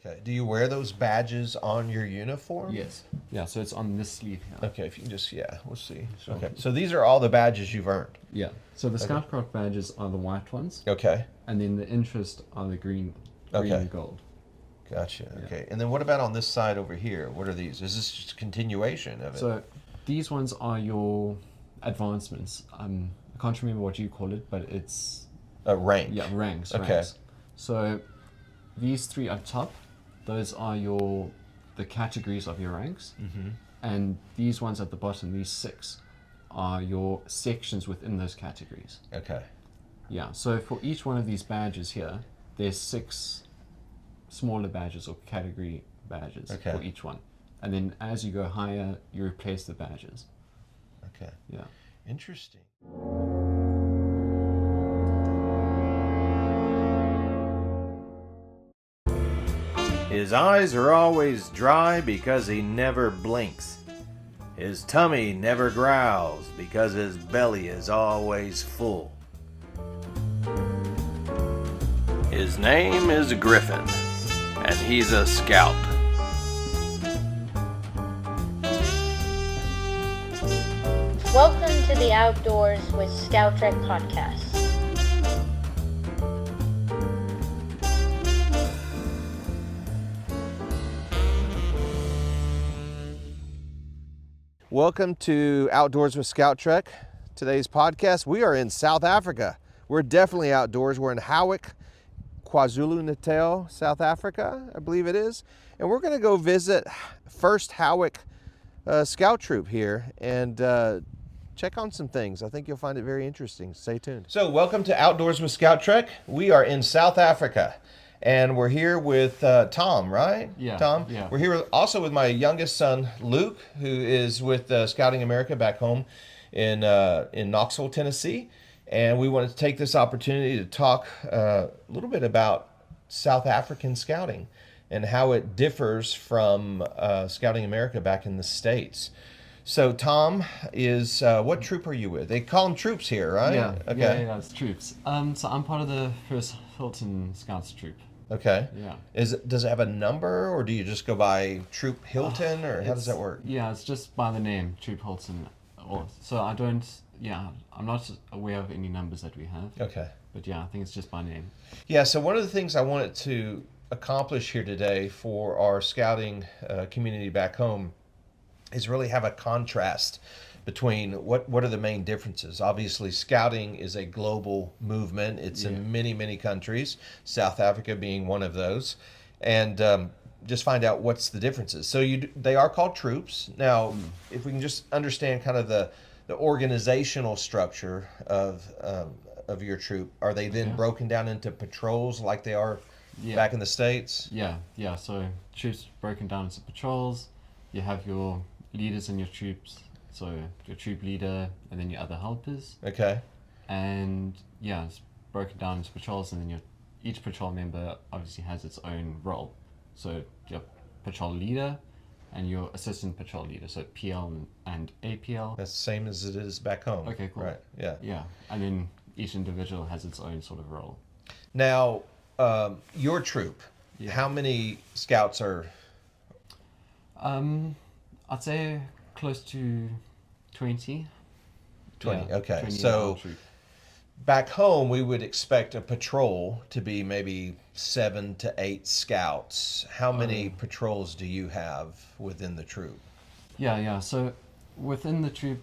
Okay. Do you wear those badges on your uniform? Yes. Yeah, so it's on this sleeve here. Okay, if you can just, we'll see. Sure. Okay, so these are all the badges you've earned. Yeah. So the ScoutTrek badges are the white ones. Okay. And then the interest are the green and gold. Gotcha. Yeah. Okay. And then what about on this side over here? What are these? Is this just a continuation of it? So these ones are your advancements. I can't remember what you call it, but it's... A rank. Yeah, ranks. Okay. Ranks. So these three up top, those are the categories of your ranks. Mm-hmm. And these ones at the bottom, these 6, are your sections within those categories. Okay. Yeah, so for each one of these badges here, there's 6 smaller badges or category badges for each one. And then as you go higher, you replace the badges. Okay. Yeah. Interesting. His eyes are always dry because he never blinks. His tummy never growls because his belly is always full. His name is Griffin, and he's a scout. Welcome to the Outdoors with ScoutTrek podcast. Welcome to Outdoors with ScoutTrek. Today's podcast, we are in South Africa. We're definitely outdoors. We're in Howick, KwaZulu-Natal, South Africa, I believe it is. And we're going to go visit First Howick Scout Troop here and check on some things. I think you'll find it very interesting. Stay tuned. So welcome to Outdoors with ScoutTrek. We are in South Africa. And we're here with Tom, right? Yeah. Tom? Yeah. We're here also with my youngest son, Luke, who is with Scouting America back home in Knoxville, Tennessee. And we wanted to take this opportunity to talk a little bit about South African scouting and how it differs from Scouting America back in the States. So Tom is, what troop are you with? They call them troops here, right? Yeah. Okay. Yeah, it's troops. So I'm part of the First Hilton Scouts troop. Okay. Yeah. Does it have a number, or do you just go by Troop Hilton, or how does that work? Yeah, it's just by the name, Troop Hilton. So I'm not aware of any numbers that we have. Okay. But yeah, I think it's just by name. Yeah, so one of the things I wanted to accomplish here today for our scouting community back home is really have a contrast between what are the main differences. Obviously, scouting is a global movement. It's in many, many countries, South Africa being one of those. And just find out what's the differences. So they are called troops. Now, if we can just understand kind of the organizational structure of your troop, are they then broken down into patrols like they are back in the States? Yeah. So troops broken down into patrols. You have your leaders in your troops. So your troop leader and then your other helpers. Okay. And yeah, it's broken down into patrols, and then each patrol member obviously has its own role. So your patrol leader and your assistant patrol leader. So PL and APL. That's the same as it is back home. Okay, cool. Right. Yeah. Yeah, and then each individual has its own sort of role. Now, your troop, how many scouts are? I'd say close to 20. 20, Yeah, okay. 20 So troop. back home, we would expect a patrol to be maybe 7 to 8 scouts. How many patrols do you have within the troop? Yeah. So within the troop,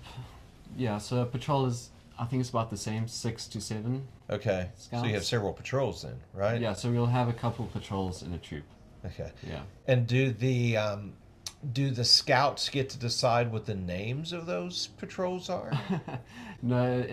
so a patrol is, I think it's about the same, 6 to 7. Okay. Scouts. So you have several patrols then, right? Yeah, so we'll have a couple patrols in a troop. Okay. Yeah. And do the scouts get to decide what the names of those patrols are? No,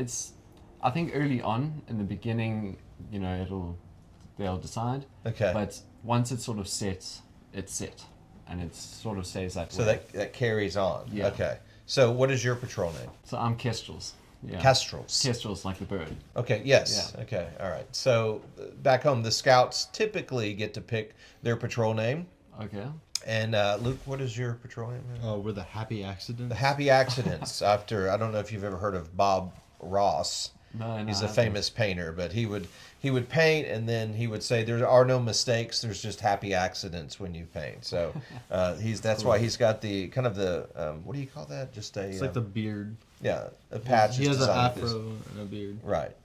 I think early on in the beginning, they'll decide. Okay. But once it's sort of set, it's set, and it sort of stays that So way. that carries on. Yeah. Okay. So what is your patrol name? So I'm Kestrels. Yeah. Kestrels. Kestrels, like the bird. Okay, yes. Yeah. Okay, all right. So back home, the scouts typically get to pick their patrol name. Okay. And Luke, what is your patrol name? We're the Happy Accidents. The Happy Accidents, after, I don't know if you've ever heard of Bob Ross. No, He's I a haven't. famous painter, but he would paint, and then he would say there are no mistakes. There's just happy accidents when you paint. So that's cool. why he's got the kind of the what do you call that? Just a It's like the beard. a patch. He is has an designed with afro this. and a beard. Right.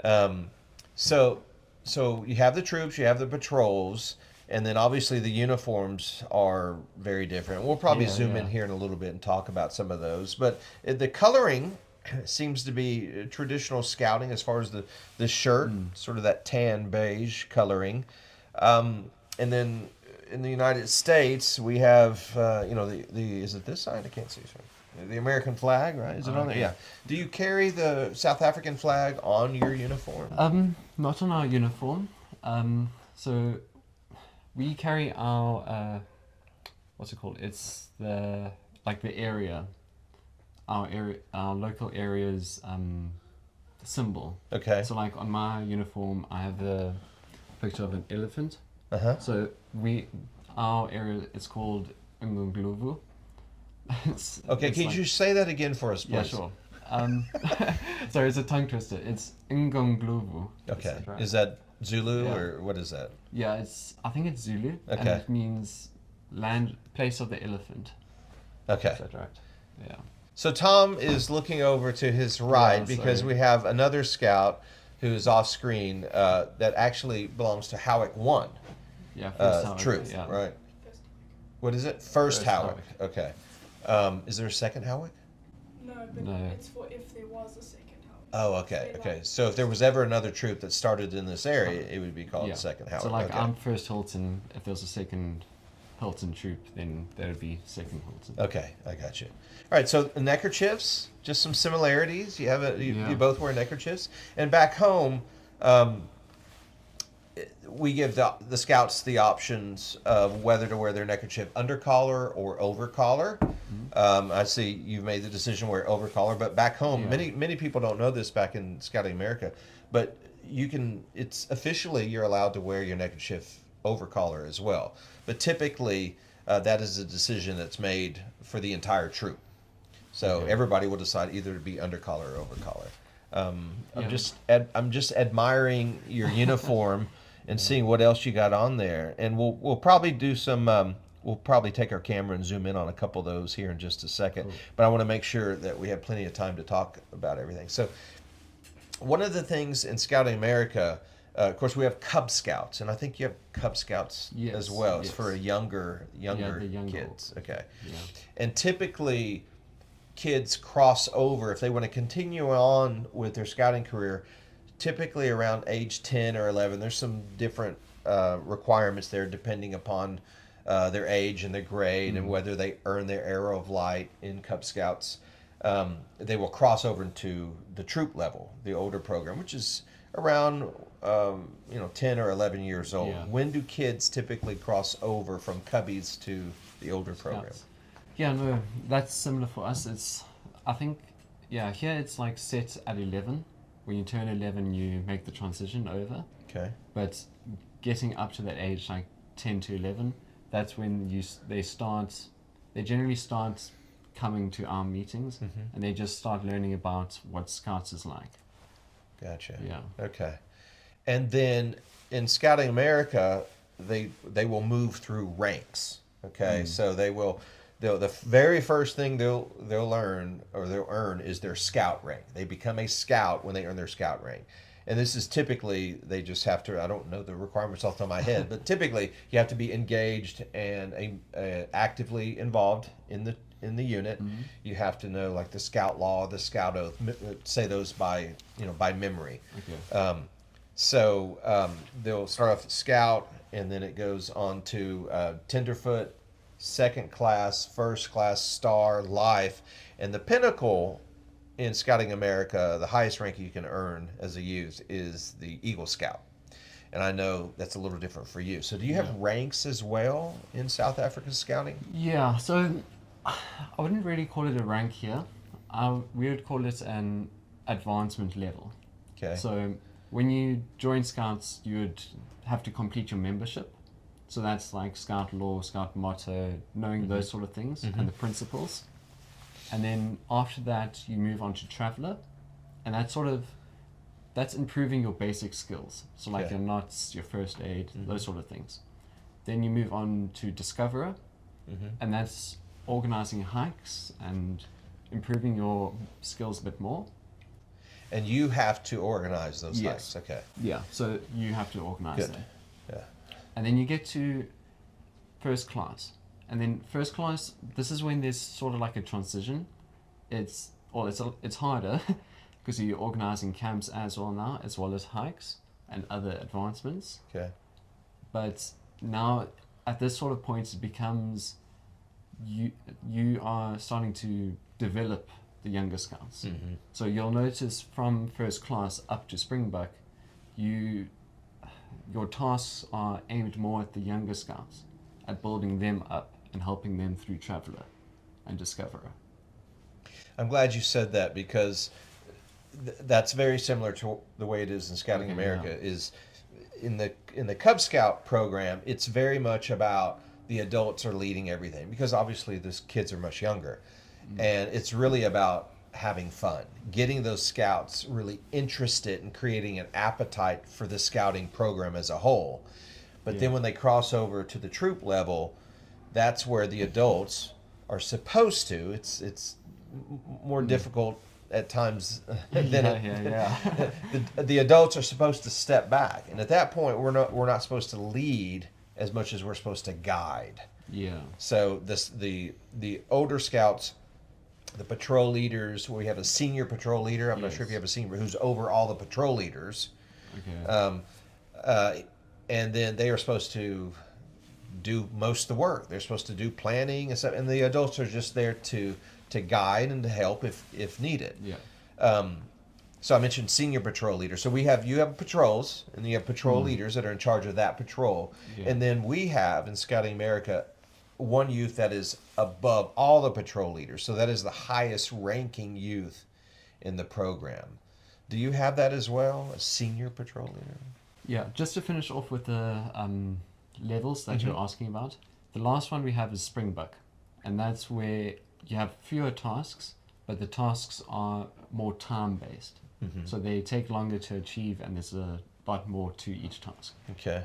Um, so you have the troops, you have the patrols, and then obviously the uniforms are very different. We'll probably zoom in here in a little bit and talk about some of those. But the coloring seems to be traditional scouting as far as the shirt, sort of that tan beige coloring. And then in the United States, we have, the is it this side? I can't see. Sorry. The American flag, right? Is it on there? Yeah. Do you carry the South African flag on your uniform? Not on our uniform. So we carry our what's it called? It's the area, our local area's symbol. Okay. So like on my uniform, I have the picture of an elephant. Uh-huh. So our area is called Ngungluvu. Okay, can you say that again for us, please? Yeah, sure. Sorry, it's a tongue twister. It's Ngungluvu. Okay. Is that right? Is that Zulu Yeah. or what is that? Yeah, I think it's Zulu. And Okay. it means place of the elephant. Okay. Is that right? Yeah. So Tom is looking over to his right Yeah, because sorry. we have another scout who's off screen that actually belongs to Howick 1 Yeah, first time, troop, yeah. right? What is it? First First Howick. Okay. Is there a second Howick? No, but No. it's for if there was a second house. Oh, okay, okay. So if there was ever another troop that started in this area, it would be called Yeah. second Howick. So like okay. I'm first Hilton. If there's a second Hilton troop, then there would be second Hilton. Okay, I got you. All right, so neckerchiefs, just some similarities. You have you both wear neckerchiefs, and back home, we give the scouts the options of whether to wear their neckerchief under collar or over collar. I see you've made the decision to wear over collar, but back home, many people don't know this back in Scouting America, but it's officially you're allowed to wear your neckerchief over collar as well. But typically, that is a decision that's made for the entire troop. So everybody will decide either to be under collar or over collar. I'm just admiring your uniform and seeing what else you got on there. And we'll probably do some. We'll probably take our camera and zoom in on a couple of those here in just a second. Cool. But I want to make sure that we have plenty of time to talk about everything. So one of the things in Scouting America, of course, we have Cub Scouts, and I think you have Cub Scouts as well. It's for younger the young kids. Okay. Yeah. And typically, kids cross over if they want to continue on with their scouting career. Typically, around age 10 or 11, there's some different requirements there depending upon their age and their grade and whether they earn their Arrow of Light in Cub Scouts. They will cross over into the troop level, the older program, which is around 10 or 11 years old. Yeah. When do kids typically cross over from Cubbies to the older program? Scouts. Yeah, no, that's similar for us. I think, here it's like set at 11. When you turn 11, you make the transition over. Okay. But getting up to that age, like 10 to 11, that's when they generally start coming to our meetings, and they just start learning about what Scouts is like. Gotcha. Yeah. Okay. And then in Scouting America, they will move through ranks. Okay. So the very first thing they'll learn or they'll earn is their scout rank. They become a scout when they earn their scout rank. And this is typically, they just have to, I don't know the requirements off the top of my head, but typically you have to be engaged and actively involved in the unit. You have to know like the scout law, the scout oath, say those by memory. Okay. They'll start off scout, and then it goes on to tenderfoot, second class, first class, star, life, and the pinnacle in Scouting America, the highest rank you can earn as a youth is the Eagle Scout. And I know that's a little different for you. So do you have ranks as well in South African Scouting? Yeah, so I wouldn't really call it a rank here. We would call it an advancement level. Okay. So when you join Scouts, you would have to complete your membership. So that's like Scout law, Scout motto, knowing those sort of things and the principles. And then after that, you move on to Traveller. And that's sort of that's improving your basic skills. So like Okay. your knots, your first aid, those sort of things. Then you move on to discoverer, and that's organizing hikes and improving your skills a bit more. And you have to organize those Yes. hikes. Okay. Yeah, so you have to organize Good. them. Yeah. And then you get to first class. And then first class, this is when there's sort of like a transition. It's harder because you're organizing camps as well now, as well as hikes and other advancements. Okay. But now at this sort of point, it becomes you are starting to develop the younger scouts. So you'll notice from first class up to Springbok, your tasks are aimed more at the younger scouts, at building them up and helping them through Traveller and Discoverer. I'm glad you said that because that's very similar to the way it is in Scouting Okay, America. yeah. Is in the Cub Scout program, it's very much about the adults are leading everything because obviously those kids are much younger, and it's really about having fun, getting those scouts really interested in creating an appetite for the scouting program as a whole. But then when they cross over to the troop level, that's where the adults are supposed to. It's more difficult at times than the adults are supposed to step back, and at that point we're not supposed to lead as much as we're supposed to guide. Yeah. So the older scouts, the patrol leaders, we have a senior patrol leader. I'm not sure if you have a senior who's over all the patrol leaders. Okay. And then they are supposed to do most of the work. They're supposed to do planning and stuff, and the adults are just there to guide and to help if needed. Yeah. So I mentioned senior patrol leader. So you have patrols, and you have patrol leaders that are in charge of that patrol. Yeah. And then we have in Scouting America one youth that is above all the patrol leaders. So that is the highest ranking youth in the program. Do you have that as well, a senior patrol leader? Yeah, just to finish off with the levels that you're asking about, the last one we have is Springbok, and that's where you have fewer tasks, but the tasks are more time-based. So they take longer to achieve, and there's a lot more to each task. Okay.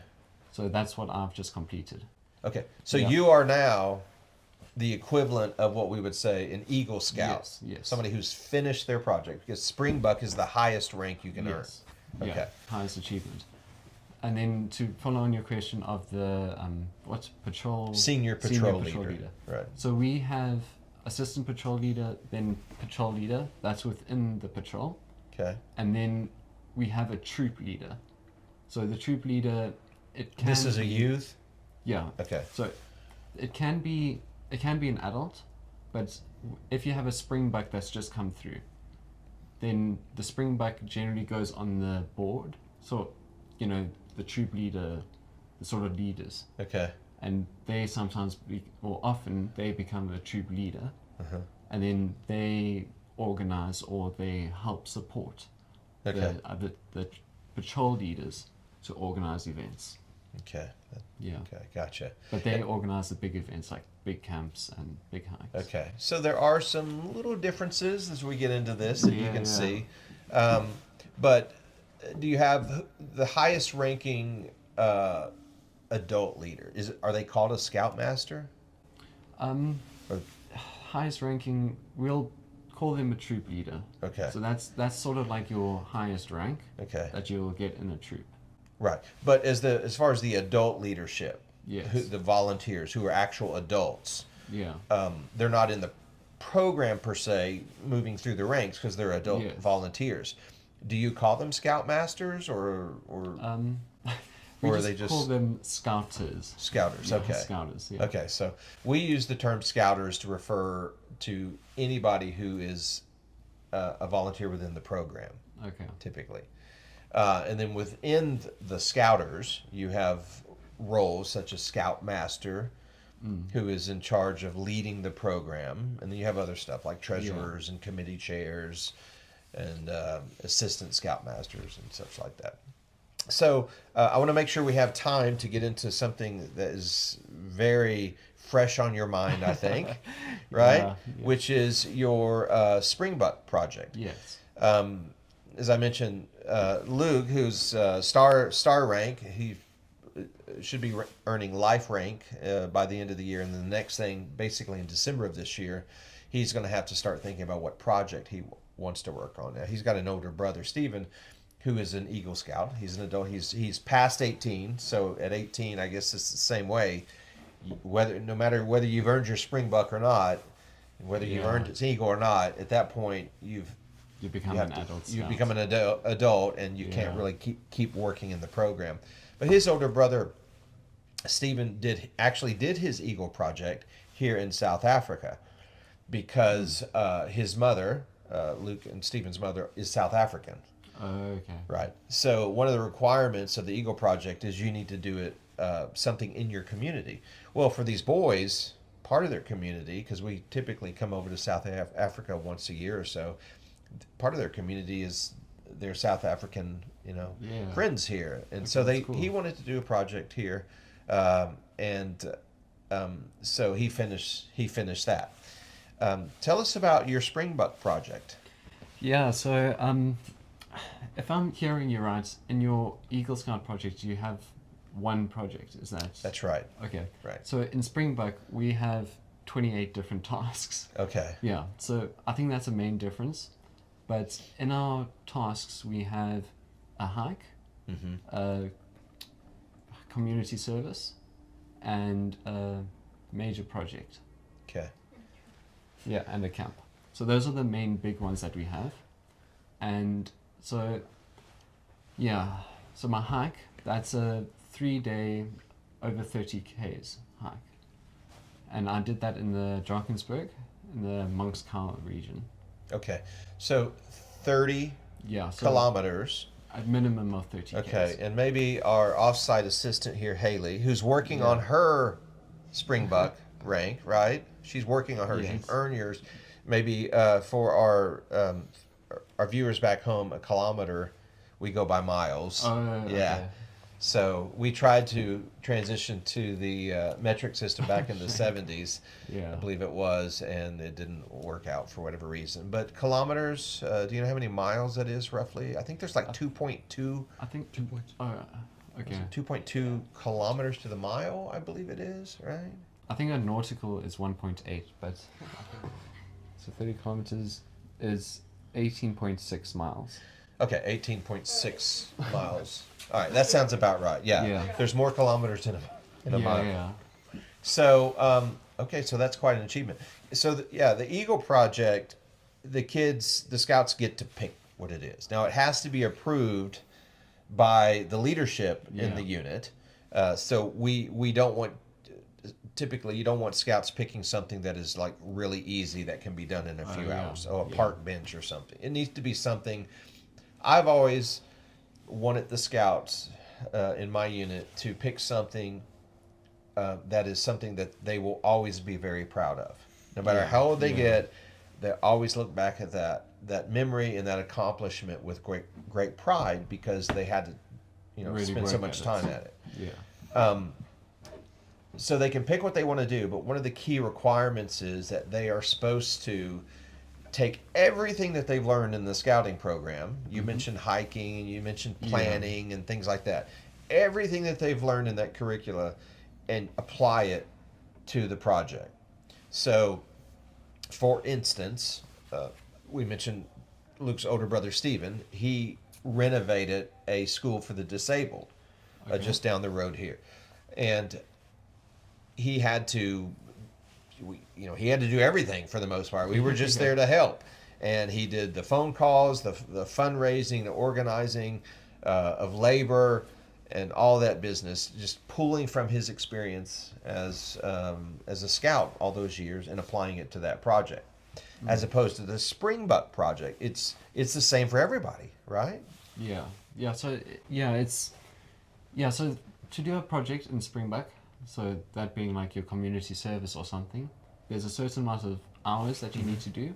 So that's what I've just completed. Okay. So Yeah. you are now the equivalent of what we would say an Eagle Scout. Yes, yes. Somebody who's finished their project, because Springbok is the highest rank you can Yes. earn. Okay. Yeah, highest achievement. And then to follow on your question of the what's patrol Senior patrol leader. Right. So we have assistant patrol leader, then patrol leader. That's within the patrol, Okay. and then we have a troop leader. So the troop leader, it can. This is a be- youth? Yeah. Okay. So it can be an adult, but if you have a Springbok that's just come through, then the Springbok generally goes on the board. So, the troop leader, the sort of leaders, Okay. and they sometimes often they become a troop leader, and then they organize or they help support Okay. the patrol leaders to organize events. Okay. Yeah. Okay. Gotcha. But they organize the big events like big camps and big hikes. Okay. So there are some little differences as we get into this that you Yeah, can yeah. see. But do you have the highest ranking adult leader? Are they called a Scoutmaster? Or- Highest ranking, we'll call them a troop leader. Okay. So that's sort of like your highest rank Okay. that you'll get in a troop. Right. But as far as the adult leadership, Yes. the volunteers who are actual adults, Yeah. they're not in the program per se moving through the ranks because they're adult Yes. volunteers. Do you call them Scoutmasters or We or are just they just call them scouters. Scouters? Yeah, Okay. Scouters. Yeah. Okay, so we use the term Scouters to refer to anybody who is a volunteer within the program, Okay. typically. And then within the Scouters, you have roles such as Scoutmaster, who is in charge of leading the program. And then you have other stuff like treasurers and committee chairs and assistant Scoutmasters and such like that. So I want to make sure we have time to get into something that is very fresh on your mind, I think, right? Yeah. Which is your Springbok project. Yes. as I mentioned, Luke, who's star rank, he should be earning life rank by the end of the year, and then the next thing, basically in December of this year, he's going to have to start thinking about what project he wants to work on. Now, he's got an older brother, Stephen, who is an Eagle Scout. He's an adult. He's past 18, so at 18, I guess it's the same way. No matter whether you've earned your Springbok or not, whether you've earned its Eagle or not, at that point You become an adult. you scout. become an adult, and you can't really keep working in the program. But his older brother, Stephen, did his Eagle project here in South Africa because his mother, Luke and Stephen's mother, is South African. Okay. Right. So one of the requirements of the Eagle project is you need to do it something in your community. Well, for these boys, part of their community, because we typically come over to South Africa once a year or so, part of their community is their South African, friends here, and so he wanted to do a project here, so he finished that. Tell us about your Springbok project. Yeah. So if I'm hearing you right, in your Eagle Scout project, you have one project. Is that? That's right. Okay. Right. So in Springbok, we have 28 different tasks. Okay. Yeah. So I think that's a main difference. But in our tasks, we have a hike, a community service, and a major project. Okay. Yeah, and a camp. So those are the main big ones that we have. And so, so my hike, that's a 3-day, over 30 Ks hike. And I did that in the Drakensberg, in the Monkskuil region. Okay. So 30 so kilometers. A minimum of 30 Okay. Ks. And maybe our offsite assistant here, Haley, who's working on her Springbok rank, right? She's working on hers. Yes. You've earned yours. Maybe for our viewers back home, a kilometer, we go by miles. Oh, yeah. okay. So we tried to transition to the metric system back in the 70s, Yeah. I believe it was, and it didn't work out for whatever reason. But kilometers, do you know how many miles that is roughly? I think there's like 2.2. I think 2.2. Oh, okay. 2.2 kilometers to the mile, I believe it is, right? I think a nautical is 1.8, but so 30 kilometers is 18.6 miles. Okay, 18.6 miles. All right, that sounds about right. Yeah. Yeah. There's more kilometers in a mile. Yeah. So, okay, so that's quite an achievement. So, the Eagle Project, the Scouts get to pick what it is. Now, it has to be approved by the leadership in the unit. So we don't want, typically, you don't want Scouts picking something that is like really easy that can be done in a few hours. Oh, a park bench or something. It needs to be something. I've always wanted the Scouts in my unit to pick something that is something that they will always be very proud of. No matter how old they get, they always look back at that memory and that accomplishment with great pride because they had to, Really spend so work much at time at it. Yeah. So they can pick what they want to do, but one of the key requirements is that they are supposed to take everything that they've learned in the scouting program. You mentioned hiking, you mentioned planning and things like that. Everything that they've learned in that curricula and apply it to the project. So, for instance, we mentioned Luke's older brother, Stephen. He renovated a school for the disabled just down the road here. And he had to do everything for the most part. We were just there to help. And he did the phone calls, the fundraising, the organizing of labor, and all that business, just pulling from his experience as a scout all those years and applying it to that project. As opposed to the Springbok project, it's the same for everybody, right? So to do a project in Springbok, so that being like your community service or something, there's a certain amount of hours that you need to do,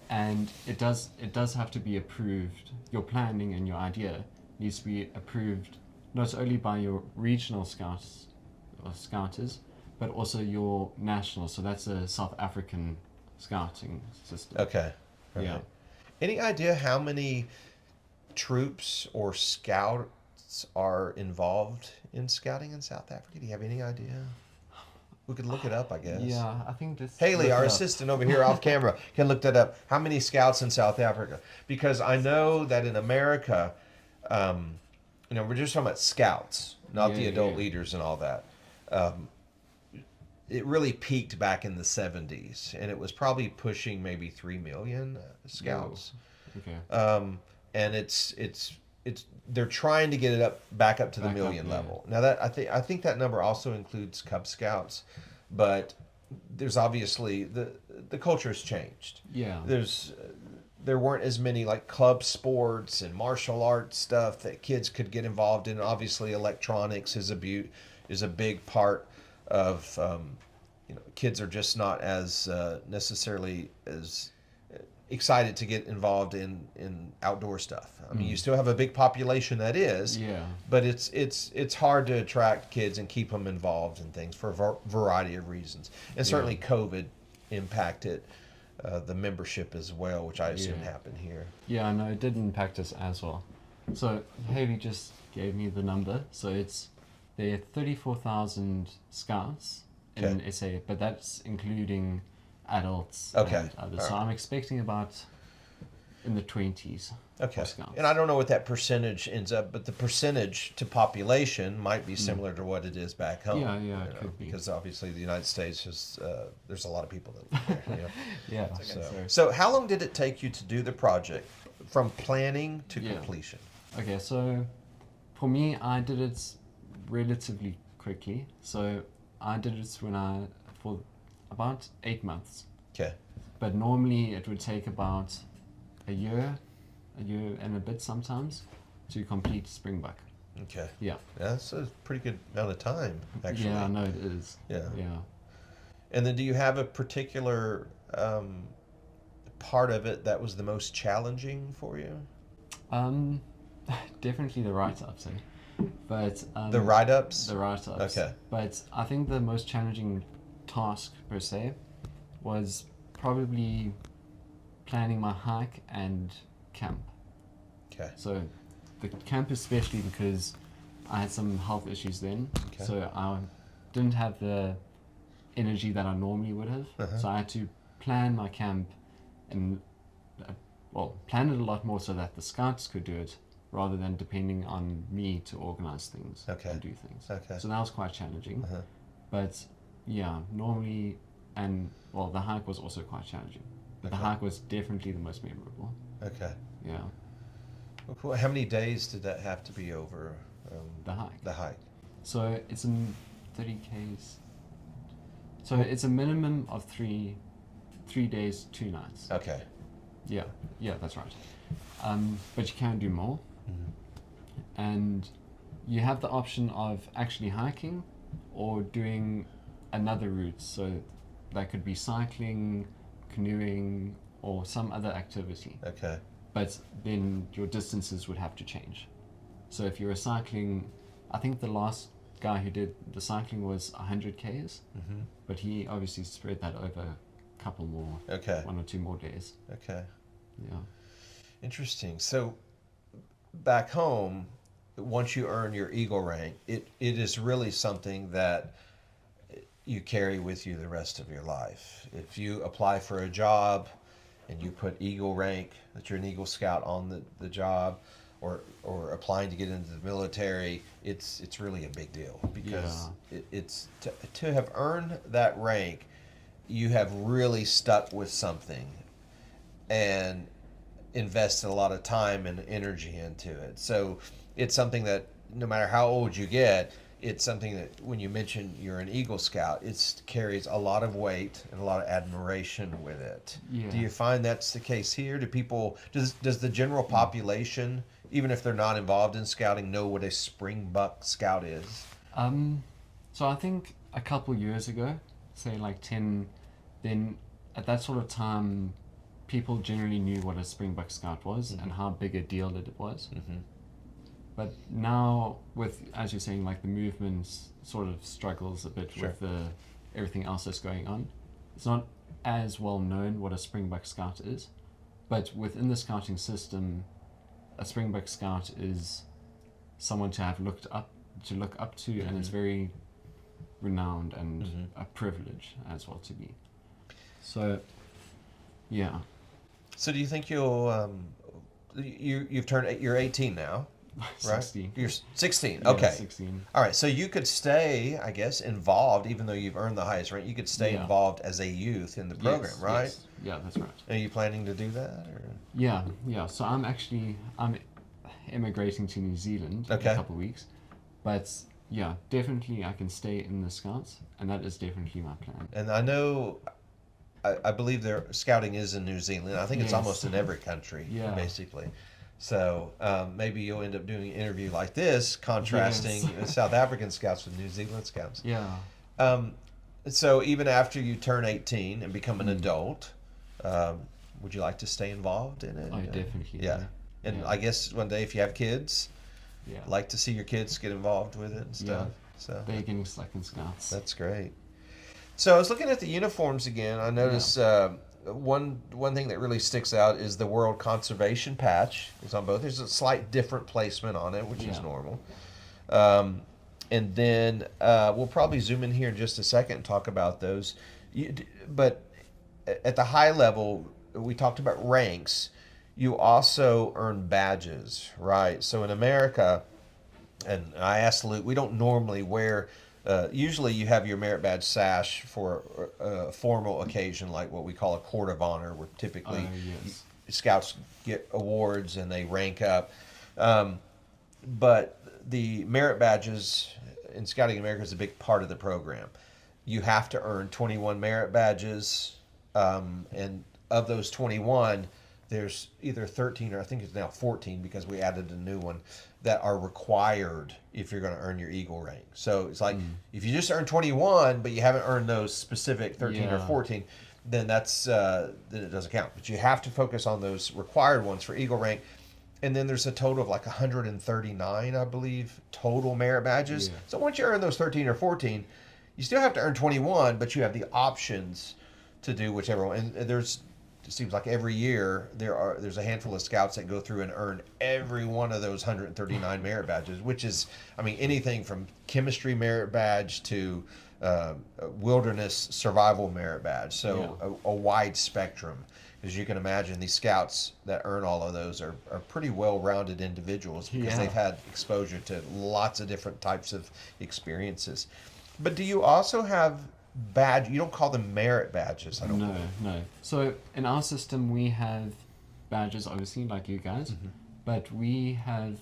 and it does have to be approved. Your planning and your idea needs to be approved not only by your regional scouts or scouters, but also your national. So that's a South African scouting system. Okay. Yeah. Any idea how many troops or scouts are involved in scouting in South Africa? Do you have any idea? We could look it up, I guess. Yeah, I think this. Haley, our assistant over here off camera, can look that up. How many scouts in South Africa? Because I know that in America, we're just talking about scouts, not the adult leaders and all that. It really peaked back in the 70s, and it was probably pushing maybe 3 million scouts. Okay. And it's they're trying to get it back up to the million level. Now that I think that number also includes Cub Scouts, but there's obviously the culture has changed. Yeah. There weren't as many like club sports and martial arts stuff that kids could get involved in. Obviously, electronics is a big part of kids are just not as necessarily as excited to get involved in outdoor stuff. I mean, you still have a big population that is, but it's hard to attract kids and keep them involved in things for a variety of reasons. And certainly COVID impacted the membership as well, which I assume happened here. Yeah, no, it did impact us as well. So Haley just gave me the number. So there are 34,000 scouts in SA, but that's including adults and others. So I'm expecting about in the 20s. Okay. For scouts. And I don't know what that percentage ends up, but the percentage to population might be similar to what it is back home. Yeah, it could be. Because obviously the United States has there's a lot of people that live there. Yeah. So how long did it take you to do the project from planning to completion? Okay, so for me, I did it relatively quickly. So I did it for about 8 months. Okay. But normally it would take about a year and a bit sometimes to complete Springbok. Okay. Yeah. That's a pretty good amount of time, actually. Yeah, no, it is. Yeah. Yeah. And then do you have a particular part of it that was the most challenging for you? Definitely the write-ups, eh? But the write-ups? The write-ups. Okay. But I think the most challenging task per se was probably planning my hike and camp. Okay. So the camp especially because I had some health issues then. Okay. So I didn't have the energy that I normally would have. Uh-huh. So I had to plan my camp and plan it a lot more so that the scouts could do it rather than depending on me to organize things and do things. Okay. So that was quite challenging. Uh-huh. But yeah, normally, the hike was also quite challenging. But the hike was definitely the most memorable. Okay. Yeah. Well, cool. How many days did that have to be over? The hike. The hike. So it's in 30 Ks. So it's a minimum of 3 days, 2 nights. Okay. Yeah, that's right. But you can do more. Mm-hmm. And you have the option of actually hiking or doing another route. So that could be cycling, canoeing, or some other activity. Okay. But then your distances would have to change. So if you were cycling, I think the last guy who did the cycling was 100 Ks, mm-hmm. but he obviously spread that over a couple more, 1 or 2 more days. Okay. Yeah. Interesting. So back home, once you earn your Eagle rank, it is really something that you carry with you the rest of your life. If you apply for a job and you put Eagle rank, that you're an Eagle Scout on the job, or applying to get into the military, it's really a big deal because it's to have earned that rank, you have really stuck with something and invested a lot of time and energy into it. So it's something that no matter how old you get, it's something that when you mention you're an Eagle Scout, it carries a lot of weight and a lot of admiration with it. Yeah. Do you find that's the case here? Does the general population, even if they're not involved in scouting, know what a Springbok Scout is? So I think a couple years ago, say like 10, then at that sort of time, people generally knew what a Springbok Scout was mm-hmm. and how big a deal it was. Mm-hmm. But now, with, as you're saying, like the movement sort of struggles a bit with everything else that's going on. It's not as well known what a Springbok Scout is, but within the scouting system, a Springbok Scout is someone to look up to, and it's very renowned and a privilege as well to be. So, yeah. So do you think you're 18 now, right? 16. You're 16. Yeah, Okay. 16. All right. So you could stay, I guess, involved, even though you've earned the highest rank. You could stay Yeah. involved as a youth in the program, Yes, right? yes. Yeah, that's right. Are you planning to do that? Or? Yeah. So I'm immigrating to New Zealand in Okay. a couple of weeks, but yeah, definitely I can stay in the Scouts, and that is definitely my plan. And I know, I believe their scouting is in New Zealand. I think it's Yes. almost in every country, Yeah. basically. So maybe you'll end up doing an interview like this, contrasting Yes. South African scouts with New Zealand scouts. Yeah. So even after you turn 18 and become an adult, would you like to stay involved in it? Oh, definitely. Yeah. And Yeah. I guess one day if you have kids, Yeah. like to see your kids get involved with it and stuff. Yeah. So They're getting stuck in Scouts. that's great. So I was looking at the uniforms again. I noticed one thing that really sticks out is the World Conservation patch. It's on both. There's a slight different placement on it, which is Yeah. normal. And then we'll probably zoom in here in just a second and talk about those. But at the high level, we talked about ranks. You also earn badges, right? So in America, and I asked Luke, we don't normally wear. Usually, you have your merit badge sash for a formal occasion, like what we call a court of honor, where typically Yes. scouts get awards and they rank up. But the merit badges in Scouting America is a big part of the program. You have to earn 21 merit badges, and of those 21, there's either 13 or I think it's now 14 because we added a new one that are required if you're going to earn your Eagle rank. So it's like if you just earn 21 but you haven't earned those specific 13 or Yeah. 14, then that's then it doesn't count. But you have to focus on those required ones for Eagle rank. And then there's a total of like 139, I believe, total merit badges. Yeah. So once you earn those 13 or 14, you still have to earn 21, but you have the options to do whichever one. And it seems like every year there's a handful of scouts that go through and earn every one of those 139 merit badges, which is, I mean, anything from chemistry merit badge to wilderness survival merit badge. So a wide spectrum. As you can imagine, these scouts that earn all of those are pretty well-rounded individuals because Yeah. they've had exposure to lots of different types of experiences. But do you also have badge? You don't call them merit badges, I don't No, believe. no. So in our system, we have badges, obviously, like you guys, but we have,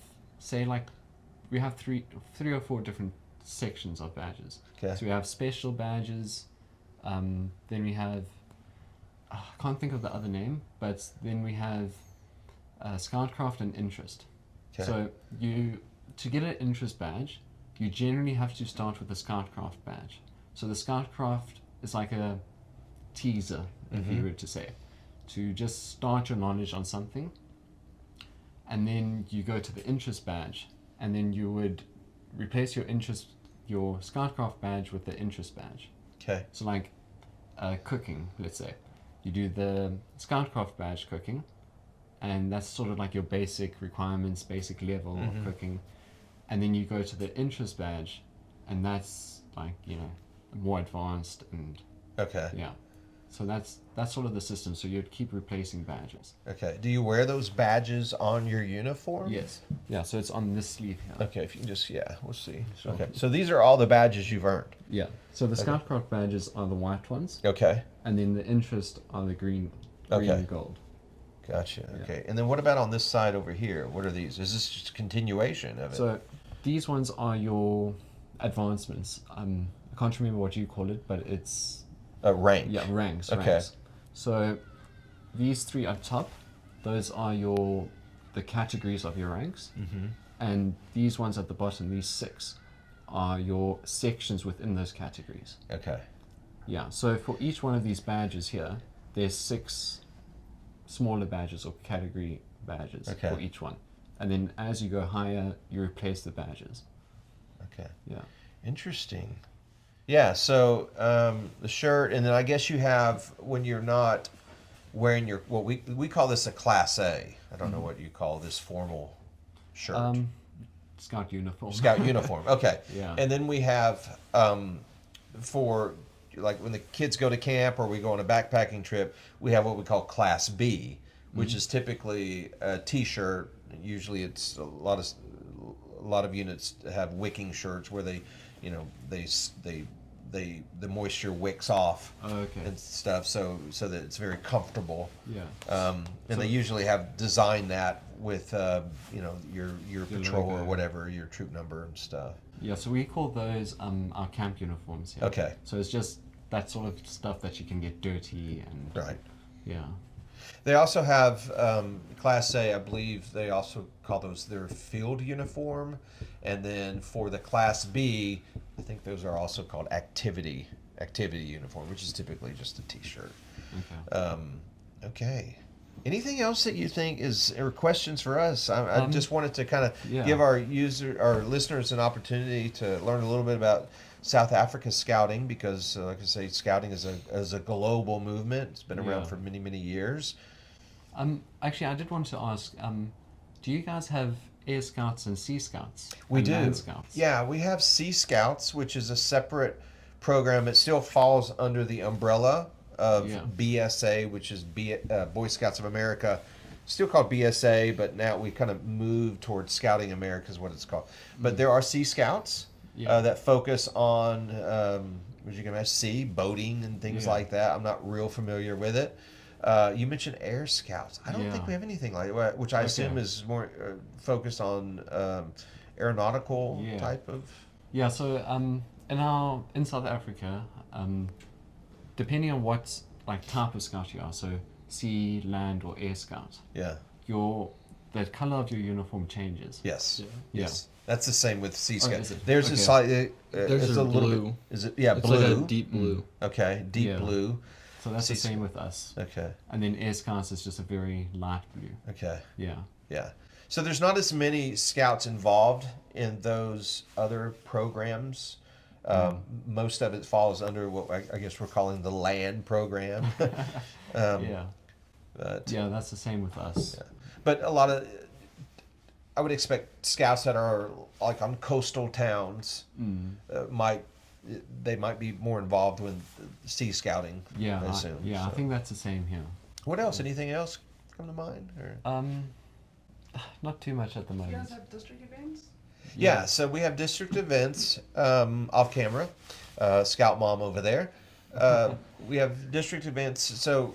we have three or four different sections of badges. Okay. So we have special badges. Then we have, I can't think of the other name, but then we have Scoutcraft and Interest. Okay. So to get an Interest badge, you generally have to start with the Scoutcraft badge. So the Scoutcraft is like a teaser, if you were to say, to just start your knowledge on something. And then you go to the Interest badge, and then you would replace your Scoutcraft badge with the Interest badge. Okay. So like cooking, let's say. You do the Scoutcraft badge cooking, and that's sort of like your basic requirements, basic level of cooking. And then you go to the Interest badge, and that's like, more advanced and Okay. yeah. So that's sort of the system. So you'd keep replacing badges. Okay. Do you wear those badges on your uniform? Yes. Yeah, so it's on this sleeve here. Okay. If you can just, we'll see. Sure. Okay. So these are all the badges you've earned. Yeah. So the Scoutcraft badges are the white ones, Okay. and then the Interest are the green and gold. Gotcha. Yeah. Okay. And then what about on this side over here? What are these? Is this just a continuation of it? So these ones are your advancements. I can't remember what you call it, but it's rank. ranks. Okay. Ranks. So these three up top, those are the categories of your ranks, and these ones at the bottom, these 6, are your sections within those categories. Okay. Yeah. So for each one of these badges here, there's 6 smaller badges or category badges Okay. for each one, and then as you go higher, you replace the badges. Okay. Yeah. Interesting. Yeah. So the shirt, and then I guess you have when you're not wearing your we call this a Class A. I don't know what you call this formal shirt. Scout uniform. Scout uniform. Okay. Yeah. And then we have for like when the kids go to camp or we go on a backpacking trip, we have what we call Class B, which is typically a T-shirt. Usually, it's a lot of units have wicking shirts where they, you know, the moisture wicks off Okay. and stuff, so that it's very comfortable. Yeah. And they usually have designed that with you know your patrol or logo. whatever, your troop number and stuff. Yeah, so we call those our camp uniforms here. Okay. So it's just that sort of stuff that you can get dirty and Right. yeah. They also have Class A. I believe they also call those their field uniform, and then for the Class B, I think those are also called activity uniform, which is typically just a T-shirt. Okay. Okay. Anything else that you think is or questions for us? I just wanted to kind of yeah. give our listeners an opportunity to learn a little bit about South Africa scouting because, like I say, scouting is a global movement. It's been around Yeah. for many years. Actually, I did want to ask, do you guys have Air Scouts and Sea Scouts? We and do. Land Scouts? Yeah, we have Sea Scouts, which is a separate program. It still falls under the umbrella of Yeah. BSA, which is Boy Scouts of America. Still called BSA, but now we kind of moved towards Scouting America is what it's called. But there are Sea Scouts Yeah. that focus on, as you can imagine, sea, boating and things Yeah. like that. I'm not real familiar with it. You mentioned Air Scouts. I don't Yeah. think we have anything like that, which I assume Okay. is more focused on aeronautical Yeah. type of. Yeah, so in South Africa, depending on what like type of scout you are, so sea, land, or air scout, Yeah. the color of your uniform changes. Yes. Yeah. Yes. That's the same with Sea Oh, Scout. is it? There's Okay. a slightly. Theirs it's are a little blue. Bit, is it? Yeah, It's blue. like a deep blue. Okay, deep Yeah. blue. So that's the Sea same with us. Okay. And then air scouts is just a very light blue. Okay. Yeah. Yeah. So there's not as many scouts involved in those other programs. Most of it falls under what I guess we're calling the land program. Yeah. But, Yeah, that's the same with us. but a lot of, I would expect scouts that are like on coastal towns might be more involved with sea scouting. Yeah, I assume. I so. think that's the same here. What else? Anything else come to mind? Or? Not too much at the You moment. guys have district events? Yeah, so we have district events off camera. Scout Mom over there. We have district events. So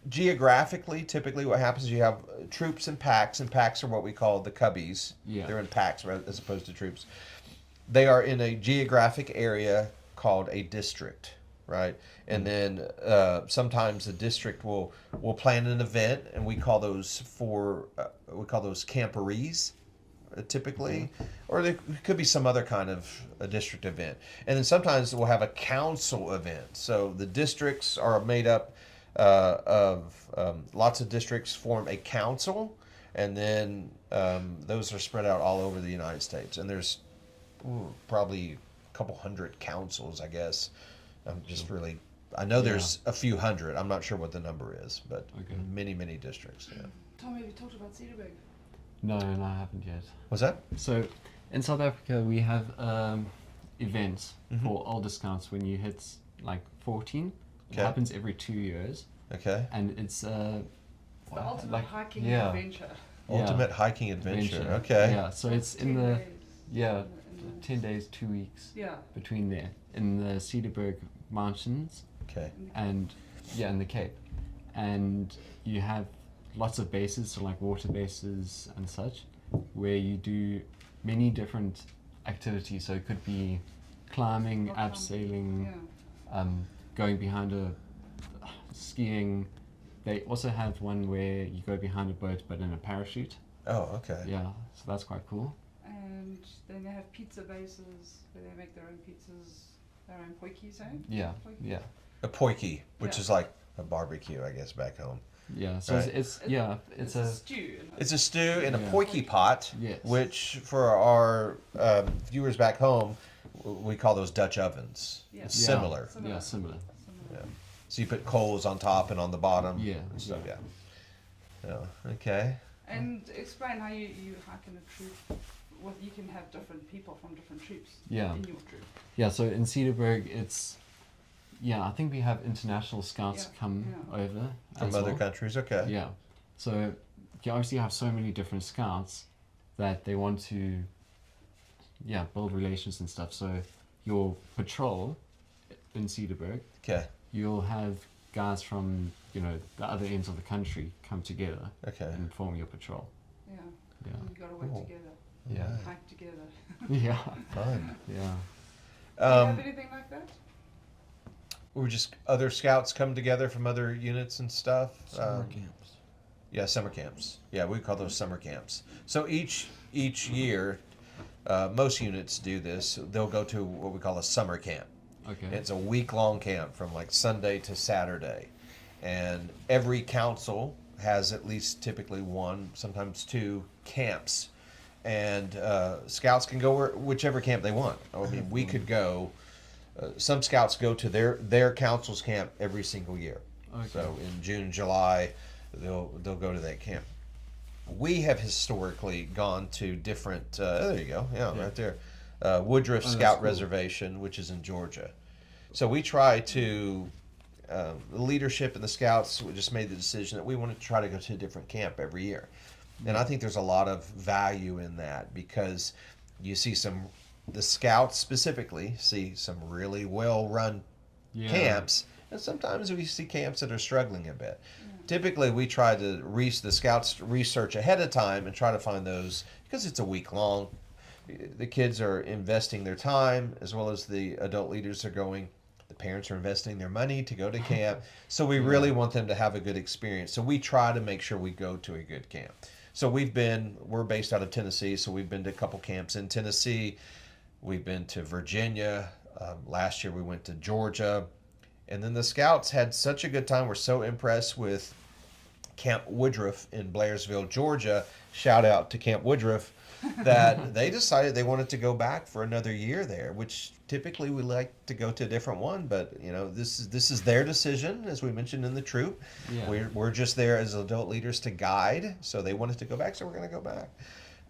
geographically, typically what happens is you have troops and packs are what we call the cubbies. Yeah. They're in packs as opposed to troops. They are in a geographic area called a district, right? And then sometimes the district will plan an event, and we call those camporees. Typically, or there could be some other kind of a district event. And then sometimes we'll have a council event. So the districts are made up of lots of districts form a council, and then those are spread out all over the United States. And there's probably a couple hundred councils, I guess. I'm just really, I know there's a few hundred. I'm not sure what the number is, but many districts. Yeah. Tom, have you talked about Cedarburg? No, I haven't yet. What's that? So, in South Africa, we have events for older scouts when you hit like 14. It Okay. happens every 2 years, Okay. and it's The ultimate like- hiking yeah. adventure. Ultimate hiking adventure. Okay. Yeah, so it's in 10 the days. 10 days, 2 weeks Yeah. between there in the Cedarburg Mountains Okay. and in the Cape, and you have lots of bases, so like water bases and such, where you do many different activities. So it could be climbing, Rock abseiling, Yeah. going behind skiing. They also have one where you go behind a boat but in a parachute. Oh, okay. Yeah, so that's quite cool. And then they have pizza bases where they make their own pizzas, their own potjies, eh? Yeah, Potjies. yeah, A potjie, which Yeah. is like a barbecue, I guess, back home. yeah. So Right. it's a stew. It's a stew in a Yeah. potjie pot, Yes. which for our viewers back home, we call those Dutch ovens. Yeah. It's similar. Yeah, similar. Yeah. So you put coals on top and on the bottom. Yeah, And stuff. yeah. Yeah. Okay. And explain how you hike in a troop. Well, you can have different people from different troops Yeah. in your troop. Yeah, so in Cedarburg, I think we have international scouts Yeah, come yeah. over. From as other well. countries. Okay. Yeah. So you obviously have so many different scouts that they want to, build relations and stuff. So your patrol in Cedarburg, Okay. you'll have guys from, the other ends of the country come together Okay. and form your patrol. Yeah. Yeah. You got to work Cool. together. Yeah. Hike together. Yeah. Fun. Yeah. Do you have Um, anything like that? We're just other scouts come together from other units and stuff. camps. Yeah, summer camps. Yeah, we call those summer camps. So each year, most units do this. They'll go to what we call a summer camp. Okay. It's a week-long camp from like Sunday to Saturday, and every council has at least typically one, sometimes two camps, and scouts can go whichever camp they want. I mean, we could go. Some scouts go to their council's camp every single year. Okay. So in June, July, they'll go to that camp. We have historically gone to different. There you go. Yeah, right there. Woodruff that's Scout cool. Reservation, which is in Georgia. So we try to. The leadership and the scouts we just made the decision that we want to try to go to a different camp every year, and I think there's a lot of value in that because you see the scouts specifically see some really well run Yeah. camps, and sometimes we see camps that are struggling a bit. Typically, we try to the scouts research ahead of time and try to find those because it's a week long. The kids are investing their time as well as the adult leaders are going. The parents are investing their money to go to camp, so we really want them to have a good experience. So we try to make sure we go to a good camp. So we're based out of Tennessee, so we've been to a couple camps in Tennessee. We've been to Virginia. Last year we went to Georgia. And then the scouts had such a good time. We're so impressed with Camp Woodruff in Blairsville, Georgia. Shout out to Camp Woodruff. That they decided they wanted to go back for another year there, which typically we like to go to a different one. But, this is their decision, as we mentioned in the troop. Yeah. We're just there as adult leaders to guide. So they wanted to go back, so we're going to go back.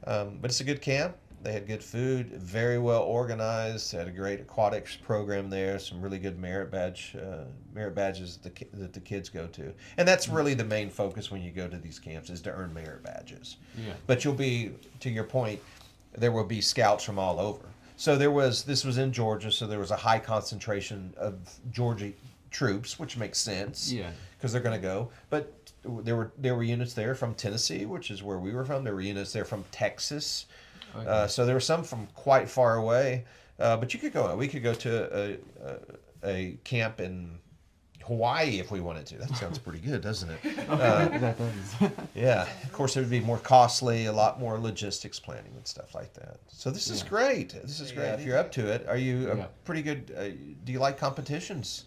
But it's a good camp. They had good food, very well organized. Had a great aquatics program there. Some really good merit badges that the kids go to, and that's really the main focus when you go to these camps is to earn merit badges. Yeah. But you'll be, to your point, there will be scouts from all over. So this was in Georgia, so there was a high concentration of Georgia troops, which makes sense. Yeah. Because they're going to go, but there were units there from Tennessee, which is where we were from. There were units there from Texas. Okay. So there were some from quite far away, but you could go. We could go to a camp in Hawaii if we wanted to. That sounds pretty good, doesn't it? That does. Yeah. Of course, it would be more costly, a lot more logistics planning and stuff like that. So this is great. This is great. If you're up to it, are you Yeah. pretty good? Do you like competitions?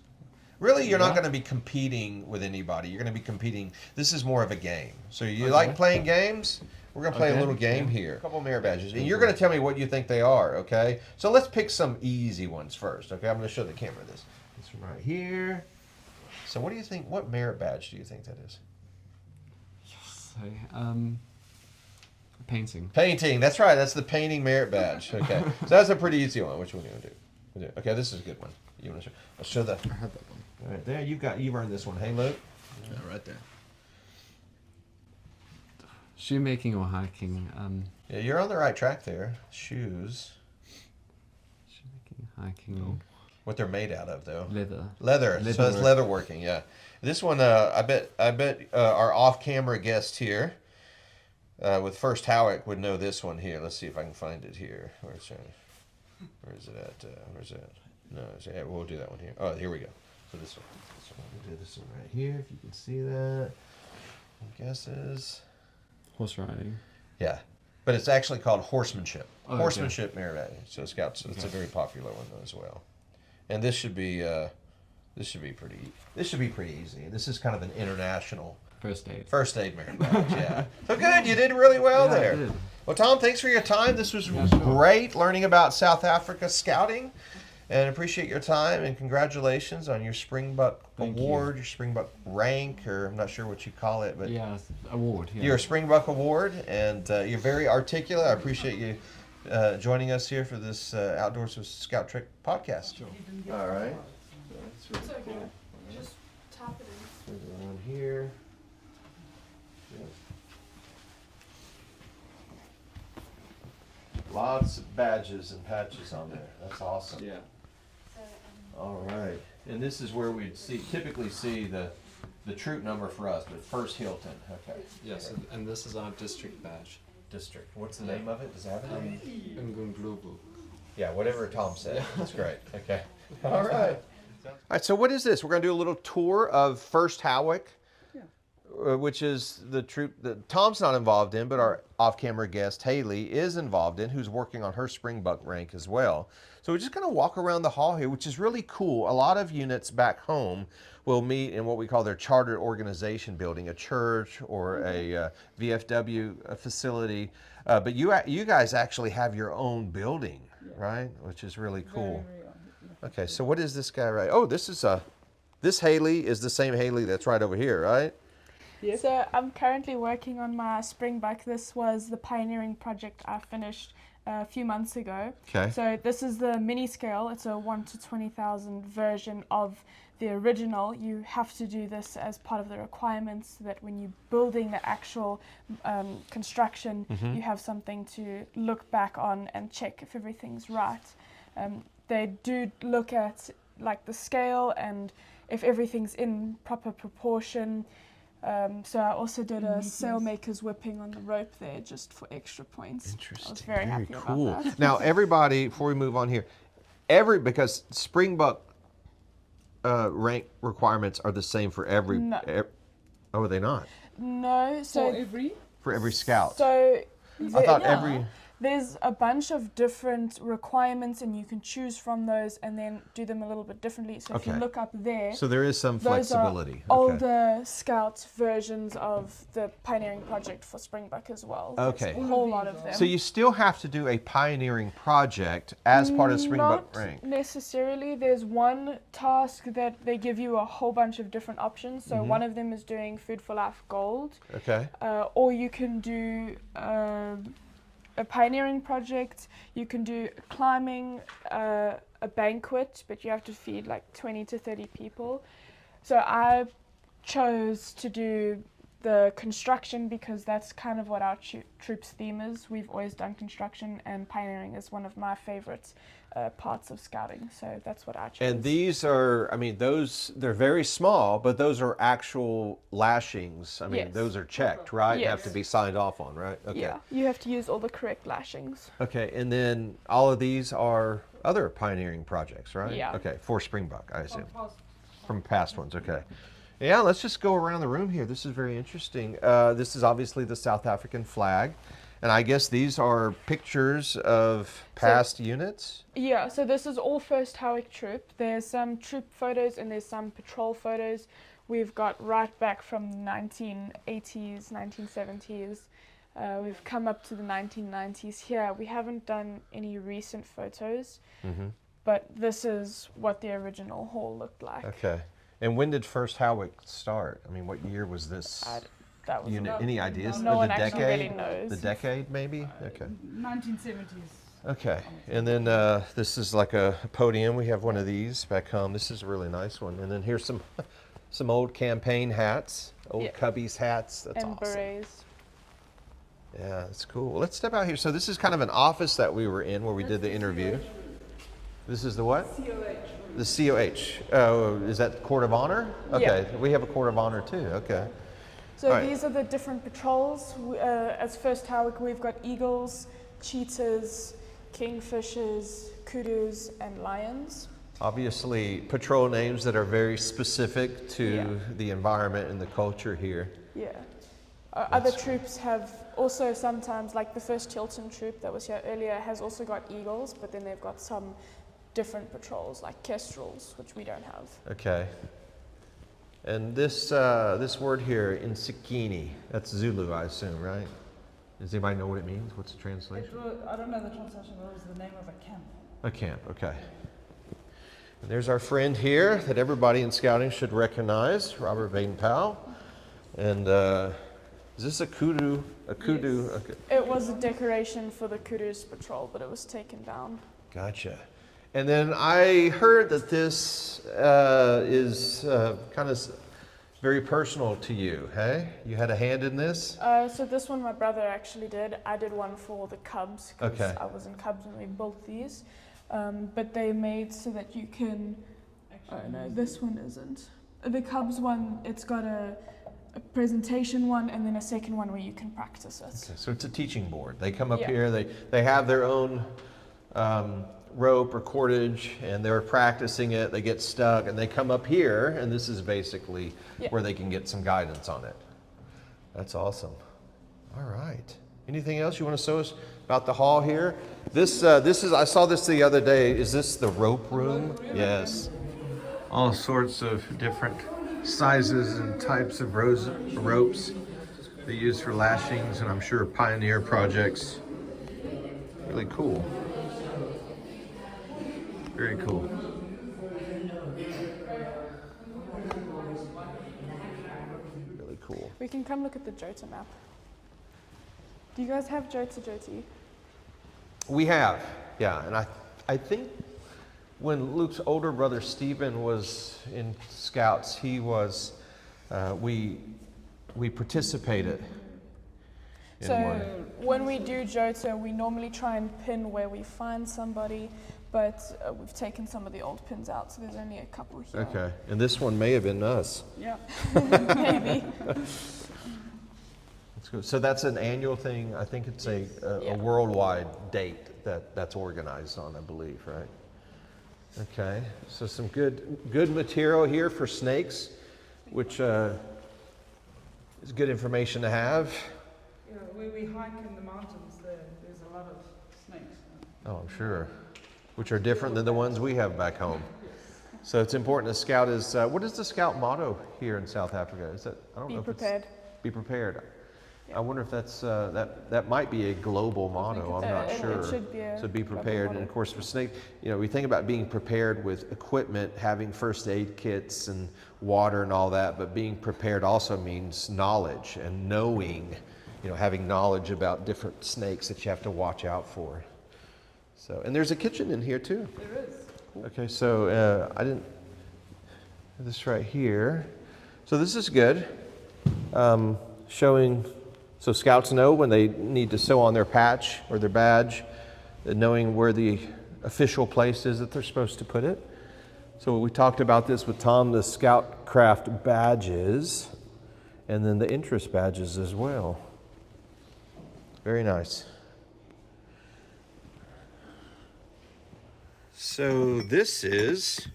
Really, you're not Yeah. going to be competing with anybody. You're going to be competing. This is more of a game. So you like playing games? We're going to play a Okay, little game yeah. here. A couple of merit badges. And you're going to tell me what you think they are, okay? So let's pick some easy ones first, okay? I'm going to show the camera this. This one right here. So what do you think? What merit badge do you think that is? So, painting. Painting. That's right. That's the painting merit badge. Okay. So that's a pretty easy one. Which one are you going to do? Okay, this is a good one. You want to show? I'll show the... I had that one. All right, there. You've earned this one. Hey, Luke. Yeah, right there. Shoemaking or hiking? Yeah, you're on the right track there. Shoes. Shoemaking, hiking, What they're made out of, though. leather. Leather. So it's Leatherwork. leather working, yeah. This one, I bet our off-camera guest here, with First Howick, would know this one here. Let's see if I can find it here. Where is it at? Where's it at? No, yeah, we'll do that one here. Oh, here we go. So this one. We'll do this one right here, if you can see that. Guesses. Horse riding. Yeah. But it's actually called horsemanship. Oh, Horsemanship merit badge. So Scouts, it's a very popular one as well. And this should be pretty easy. This is kind of an international First aid. first aid merit badge. Yeah. So good, you did really well Yeah, I there. did. Well, Tom, thanks for your time. This was Yeah, sure. great learning about South Africa scouting. And appreciate your time and congratulations on your Springbok Thank Award, your Springbok rank, or I'm not sure what you call it, but Yeah, award. Yeah. your Springbok Award, and you're very articulate. I appreciate you joining us here for this Outdoors with ScoutTrek podcast. Sure. All right. It's okay. Just tap it in. Put it on here. Yep. Lots of badges and patches on there. That's awesome. Yeah. All right. And this is where we'd typically see the troop number for us, but first Hilton. Okay. Yes, and this is our district badge. District. What's the name of it? Does it have a name? Ngunglubu. Yeah, whatever Tom said. That's great. Okay. All right. All right, so what is this? We're going to do a little tour of First Howick, which is the troop that Tom's not involved in, but our off-camera guest, Haley, is involved in, who's working on her Springbok rank as well. So we're just going to walk around the hall here, which is really cool. A lot of units back home will meet in what we call their chartered organization building, a church or a VFW facility. But you guys actually have your own building, right? Which is really cool. Okay, so what is this guy right? Oh, this Haley is the same Haley that's right over here, right? So I'm currently working on my Springbok. This was the pioneering project I finished a few months ago. Okay. So this is the mini scale. It's a 1 to 20,000 version of the original. You have to do this as part of the requirements so that when you're building the actual construction, you have something to look back on and check if everything's right. They do look at like the scale and if everything's in proper proportion. So I also did a sailmaker's whipping on the rope there just for extra points. Interesting. I was very happy cool. about that. Now, everybody, before we move on here, because Springbok rank requirements are the same for every. No. Oh, are they not? No, so For every scout. So I thought every. there's a bunch of different requirements and you can choose from those and then do them a little bit differently. So if you Okay. look up there, So there is some those flexibility. are older Scout versions of the pioneering project for Springbok as well. There's Okay. a whole lot of them. So you still have to do a pioneering project as part of Springbok Not rank. necessarily. There's one task that they give you a whole bunch of different options. So one of them is doing Food for Life Gold, Okay. or you can do a pioneering project. You can do climbing, a banquet, but you have to feed like 20 to 30 people. So I chose to do the construction because that's kind of what our troops theme is. We've always done construction, and pioneering is one of my favorite parts of scouting. So that's what I chose. And these are, I mean, they're very small, but those are actual lashings. I mean, Yes. those are checked, right? Have to Yes. be signed off on, right? Okay. Yeah, you have to use all the correct lashings. Okay, and then all of these are other pioneering projects, right? Yeah. Okay, for Springbok, I assume. From past ones, okay. Yeah, let's just go around the room here. This is very interesting. This is obviously the South African flag. And I guess these are pictures of past units? Yeah, so this is all First Howick troop. There's some troop photos and there's some patrol photos. We've got right back from the 1980s, 1970s. We've come up to the 1990s here. We haven't done any recent photos, but this is what the original hall looked like. Okay. And when did First Howick start? I mean, what year was this That was unit? Any ideas? No the one actually decade? really knows. The decade, maybe? Okay. 1970s. Okay. And then this is like a podium. We have one of these back home. This is a really nice one. And then here's some old campaign hats, old Yeah. Cubbies hats. That's and awesome. berets. Yeah, that's cool. Well, let's step out here. So this is kind of an office that we were in where we did the interview. This is the what? The COH. Oh, is that Court of Honor? Okay, we have a Court of Honor too. Okay. So All right. these are the different patrols. As First Howick, we've got eagles, cheetahs, kingfishers, kudus, and lions. Obviously, patrol names that are very specific to Yeah. the environment and the culture here. Yeah. Other troops have also sometimes, like the first Hilton troop that was here earlier, has also got eagles, but then they've got some different patrols, like kestrels, which we don't have. Okay. And this word here, insikini, that's Zulu, I assume, right? Does anybody know what it means? What's the translation? I don't know the translation, but it was the name of a camp. A camp, okay. And there's our friend here that everybody in scouting should recognize, Robert Baden-Powell. And is this a kudu? A kudu? Yes. Okay. It was a decoration for the Kudu's patrol, but it was taken down. Gotcha. And then I heard that this is kind of very personal to you, hey? You had a hand in this? So this one my brother actually did. I did one for the Cubs because Okay. I was in Cubs when we built these. But they made so that you can. Oh no, this one isn't. The Cubs one, it's got a presentation one and then a second one where you can practice it. Okay, so it's a teaching board. They come up Yeah. here, they have their own rope or cordage, and they're practicing it. They get stuck, and they come up here, and this is basically Yeah. where they can get some guidance on it. That's awesome. All right. Anything else you want to show us about the hall here? This is, I saw this the other day. Is this the rope room? Yes. All sorts of different sizes and types of ropes they use for lashings, and I'm sure pioneer projects. Really cool. Very cool. Really cool. We can come look at the Jota map. Do you guys have Jota? We have, yeah, and I think when Luke's older brother Stephen was in Scouts, he was, we participated in So one. when we do Jota, we normally try and pin where we find somebody, but we've taken some of the old pins out, so there's only a couple here. Okay, and this one may have been us. Yeah, maybe. That's good. So that's an annual thing. I think it's a Yeah. worldwide date that's organized on, I believe, right? Okay, so some good material here for snakes, which is good information to have. Yeah, where we hike in the mountains there's a lot of snakes. Oh, I'm sure, which are different than the ones we have back home. So it's important to scout is, what is the scout motto here in South Africa? Is that, I don't know Be if prepared. it's, be prepared. Yeah. I wonder if that's, that might be a global motto, I'm not sure. It should be a So be global prepared, motto. and of course for snake, you know, we think about being prepared with equipment, having first aid kits and water and all that, but being prepared also means knowledge and knowing, you know, having knowledge about different snakes that you have to watch out for. So, and there's a kitchen in here too. There is. Okay, so I didn't, this right here. So this is good, showing, so scouts know when they need to sew on their patch or their badge, knowing where the official place is that they're supposed to put it. So we talked about this with Tom, the ScoutCraft badges, and then the interest badges as well. Very nice. So this is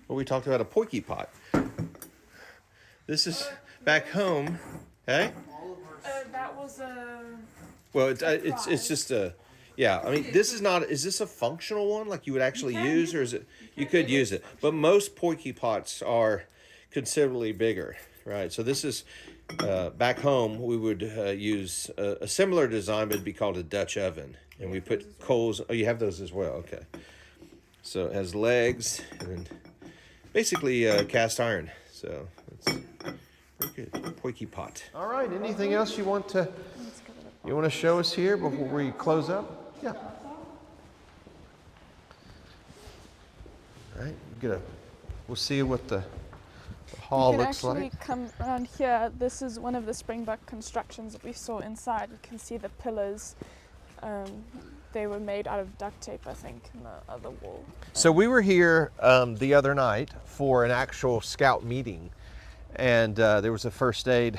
what we talked about, a poiky pot. This is back home, hey? That was Well, it's just a, yeah. I mean, this is not. Is this a functional one like you would actually use, or is it? You could use it, but most poiky pots are considerably bigger, right? So this is back home. We would use a similar design, but it'd be called a Dutch oven, and we put coals. Oh, you have those as well. Okay. So it has legs and basically cast iron. So it's very good. Poiky pot. All right. Anything else you want to show us here before we close up? Yeah. All right. We'll see what the hall you can looks actually like. come around here. This is one of the Springbok constructions that we saw inside. You can see the pillars. They were made out of duct tape, I think, in the other wall. So we were here the other night for an actual scout meeting, and there was a first aid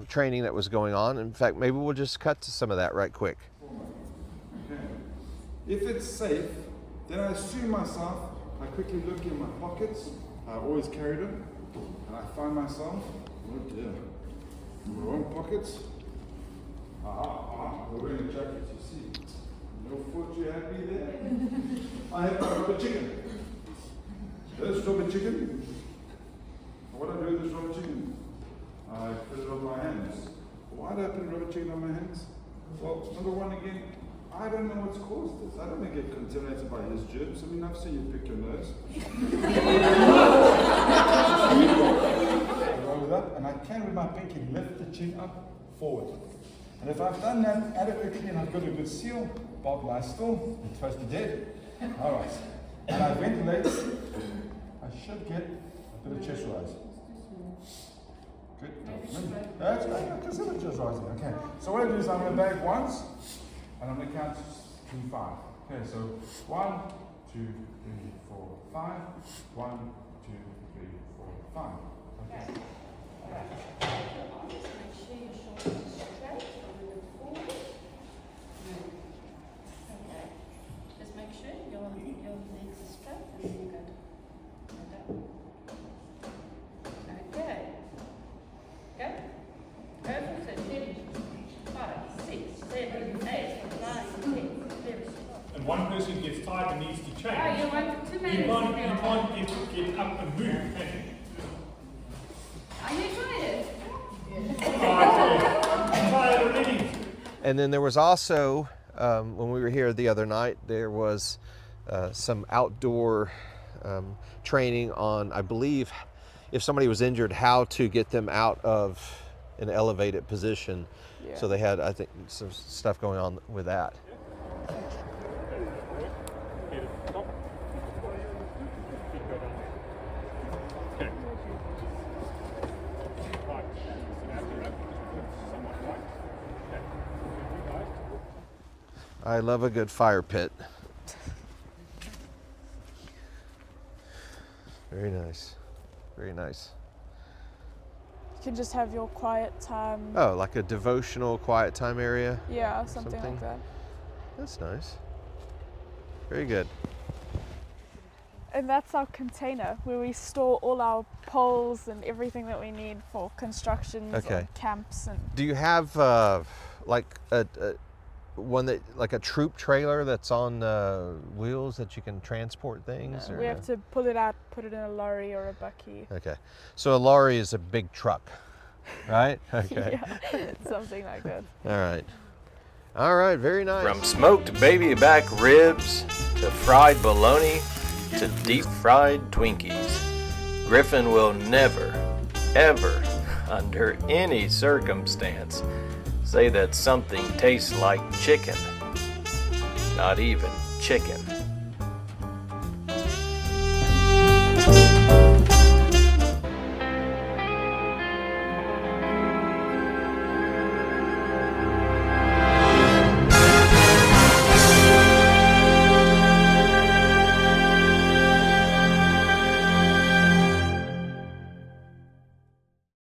training that was going on. In fact, maybe we'll just cut to some of that right quick. Okay. If it's safe, then I assume myself, I quickly look in my pockets, I always carry them, and I find myself, oh dear, in the wrong pockets. We're wearing a jacket, you see. No foot you happy there? I have my rubber chicken. This rubber chicken. What I do with this rubber chicken? I put it on my hands. Why do I put rubber chicken on my hands? Well, number one again, I don't know what's caused this. I don't want to get contaminated by his germs. I mean, I've seen you pick your nose. Roll it up, and I can with my pinky lift the chin up forward. And if I've done that adequately and I've got a good seal, bob lie still, and close to dead. All right. And I ventilate. I should get a bit of chest rise. Good. That's right. I consider chest rising. Okay. So what I do is I'm going to bag once, and I'm going to count to 5. Okay. So 1, 2, 3, 4, 5. 1, 2, 3, 4, 5. Okay. Just make sure your legs are straight and then good. Okay. Go. Perfect. So 10, 5, 6, 7, 8, 9, 10. And one person gets tired and needs to change. Oh, you want 2 minutes? You can't get up and move. Are you tired? I'm tired already. And then there was also, when we were here the other night, there was some outdoor training on, I believe, if somebody was injured, how to get them out of an elevated position. Yeah. So they had, I think, some stuff going on with that. I love a good fire pit. Very nice. Very nice. You can just have your quiet time. Oh, like a devotional quiet time area? Yeah, something like that. That's nice. Very good. And that's our container where we store all our poles and everything that we need for constructions Okay. or camps. And Do you have like a one that, like a troop trailer that's on wheels that you can transport things? we have to pull it out, put it in a lorry or a bucky. Okay, so a lorry is a big truck, right? Okay. Yeah, something like that. All right, very nice. From smoked baby back ribs to fried bologna to deep fried Twinkies, Griffin will never, ever, under any circumstance, say that something tastes like chicken. Not even chicken.